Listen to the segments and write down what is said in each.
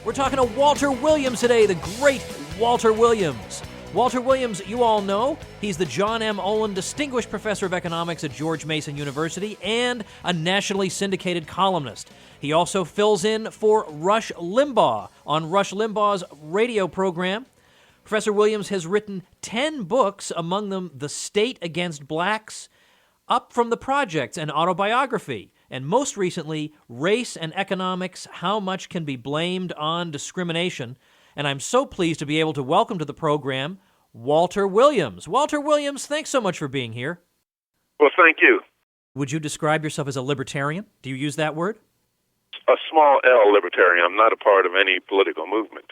We're talking to Walter Williams today, the great Walter Williams. Walter Williams, you all know, he's the John M. Olin Distinguished Professor of Economics at George Mason University and a nationally syndicated columnist. He also fills in for Rush Limbaugh on Rush Limbaugh's radio program. Professor Williams has written 10 books, among them The State Against Blacks, Up from the Projects, an autobiography, and most recently, Race and Economics, How Much Can Be Blamed on Discrimination. And I'm so pleased to be able to welcome to the program Walter Williams. Walter Williams, thanks so much for being here. Well, thank you. Would you describe yourself as a libertarian? Do you use that word? A small L libertarian. I'm not a part of any political movement.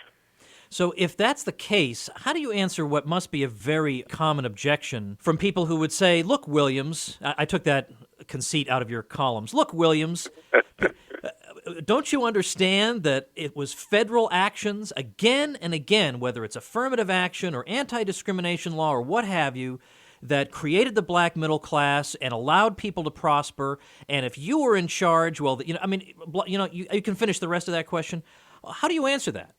So if that's the case, how do you answer what must be a very common objection from people who would say, look, Williams, I took that conceit out of your columns. Look, Williams, don't you understand that it was federal actions again and again, whether it's affirmative action or anti-discrimination law or what have you, that created the black middle class and allowed people to prosper? And if you were in charge, well, you can finish the rest of that question. How do you answer that?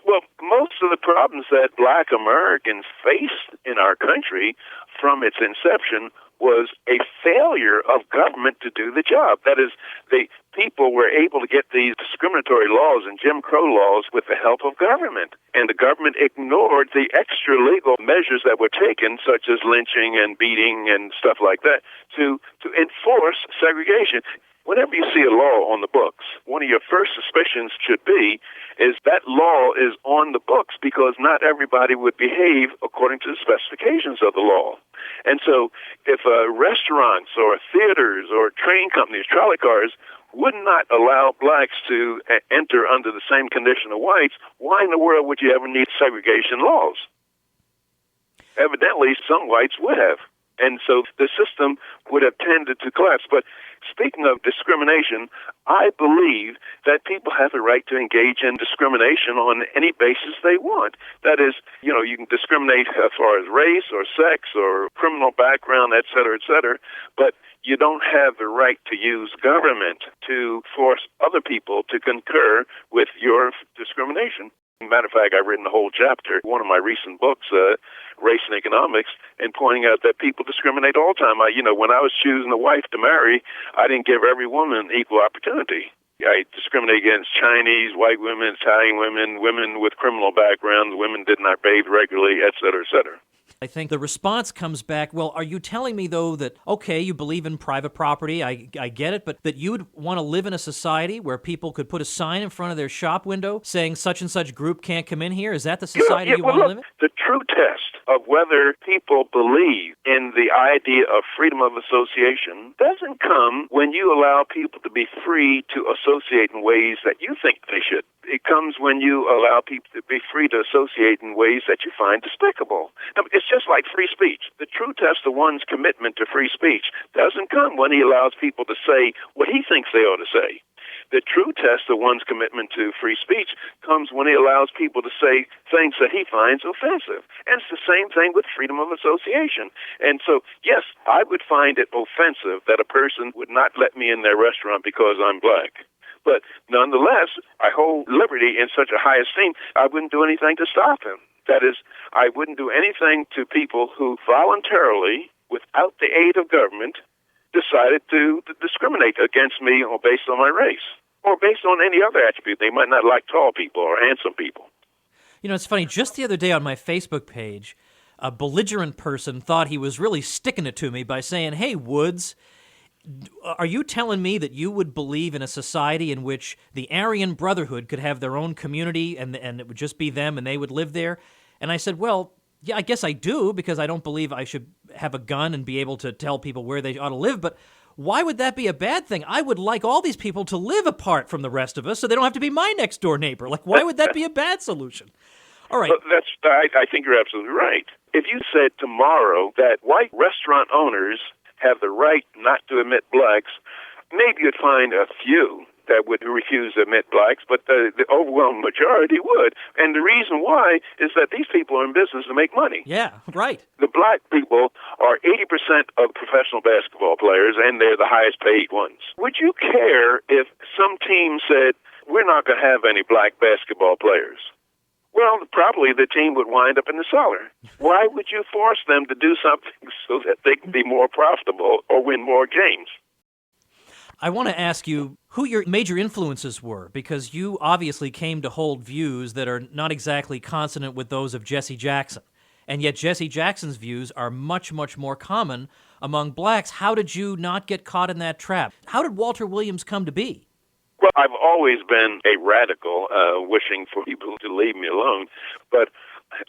Well, most of the problems that black Americans faced in our country from its inception was a failure of government to do the job. That is, the people were able to get these discriminatory laws and Jim Crow laws with the help of government. And the government ignored the extra legal measures that were taken, such as lynching and beating and stuff like that, to enforce segregation. Whenever you see a law on the books, one of your first suspicions should be is that law is on the books because not everybody would behave according to the specifications of the law. And so if restaurants or theaters or train companies, trolley cars, would not allow blacks to enter under the same condition of whites, why in the world would you ever need segregation laws? Evidently, some whites would have. And so the system would have tended to collapse. But speaking of discrimination, I believe that people have the right to engage in discrimination on any basis they want. That is, you can discriminate as far as race or sex or criminal background, et cetera, but you don't have the right to use government to force other people to concur with your discrimination. Matter of fact, I've written a whole chapter, one of my recent books, Race and Economics, and pointing out that people discriminate all the time. When I was choosing a wife to marry, I didn't give every woman equal opportunity. I discriminate against Chinese, white women, Italian women, women with criminal backgrounds, women did not bathe regularly, et cetera, et cetera. I think the response comes back, well, are you telling me, though, that, okay, you believe in private property, I get it, but that you would want to live in a society where people could put a sign in front of their shop window saying such and such group can't come in here? Is that the society you want to live in? The true test of whether people believe in the idea of freedom of association doesn't come when you allow people to be free to associate in ways that you think they should. It comes when you allow people to be free to associate in ways that you find despicable. Now, it's just like free speech. The true test of one's commitment to free speech doesn't come when he allows people to say what he thinks they ought to say. The true test of one's commitment to free speech comes when he allows people to say things that he finds offensive. And it's the same thing with freedom of association. And so, yes, I would find it offensive that a person would not let me in their restaurant because I'm black. But nonetheless, I hold liberty in such a high esteem, I wouldn't do anything to stop him. That is, I wouldn't do anything to people who voluntarily, without the aid of government, decided to discriminate against me or based on my race or based on any other attribute. They might not like tall people or handsome people. It's funny. Just the other day on my Facebook page, a belligerent person thought he was really sticking it to me by saying, hey, Woods, are you telling me that you would believe in a society in which the Aryan Brotherhood could have their own community and it would just be them and they would live there? And I said, well, yeah, I guess I do, because I don't believe I should have a gun and be able to tell people where they ought to live. But why would that be a bad thing? I would like all these people to live apart from the rest of us so they don't have to be my next door neighbor. Like, why would that be a bad solution? All right. Well, I think you're absolutely right. If you said tomorrow that white restaurant owners have the right not to admit blacks, maybe you'd find a few that would refuse to admit blacks, but the overwhelming majority would. And the reason why is that these people are in business to make money. Yeah, right. The black people are 80% of professional basketball players, and they're the highest paid ones. Would you care if some team said, we're not going to have any black basketball players. Well, probably the team would wind up in the cellar. Why would you force them to do something so that they can be more profitable or win more games? I want to ask you who your major influences were, because you obviously came to hold views that are not exactly consonant with those of Jesse Jackson. And yet Jesse Jackson's views are much, much more common among blacks. How did you not get caught in that trap? How did Walter Williams come to be? Well, I've always been a radical, wishing for people to leave me alone, but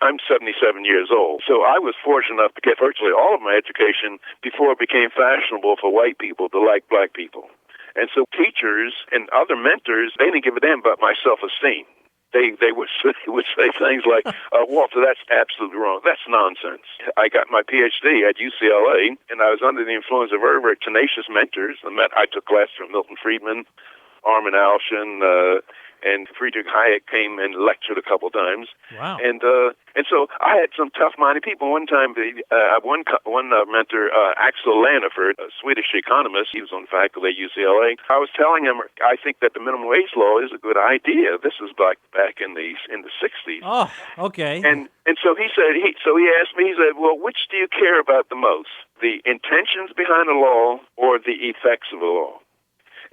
I'm 77 years old, so I was fortunate enough to get virtually all of my education before it became fashionable for white people to like black people. And so teachers and other mentors, they didn't give a damn about my self-esteem. They would say things like, Walter, that's absolutely wrong. That's nonsense. I got my PhD at UCLA, and I was under the influence of very tenacious mentors. I took classes from Milton Friedman, Armin Alshin, and Friedrich Hayek came and lectured a couple times. Wow. And so I had some tough-minded people. One time, one mentor, Axel Lanneford, a Swedish economist, he was on faculty at UCLA. I was telling him, I think that the minimum wage law is a good idea. This was back in the 60s. Oh, okay. And so he asked me, he said, well, which do you care about the most, the intentions behind the law or the effects of the law?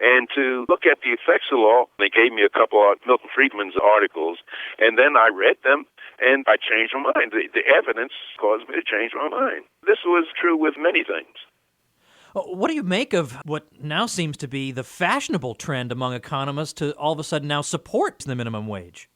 And to look at the effects of the law, they gave me a couple of Milton Friedman's articles, and then I read them, and I changed my mind. The evidence caused me to change my mind. This was true with many things. What do you make of what now seems to be the fashionable trend among economists to all of a sudden now support the minimum wage?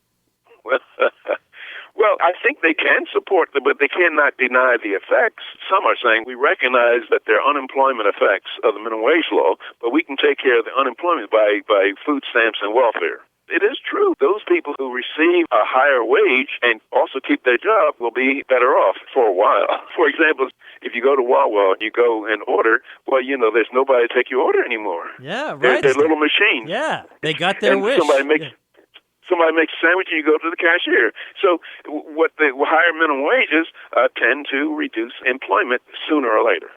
Well, I think they can support them, but they cannot deny the effects. Some are saying we recognize that there are unemployment effects of the minimum wage law, but we can take care of the unemployment by food stamps and welfare. It is true. Those people who receive a higher wage and also keep their job will be better off for a while. For example, if you go to Wawa and you go and order, well, there's nobody to take your order anymore. Yeah, right. They're little machines. Yeah, they got their wish. Somebody makes a sandwich and you go to the cashier. So what the higher minimum wages tend to reduce employment sooner or later.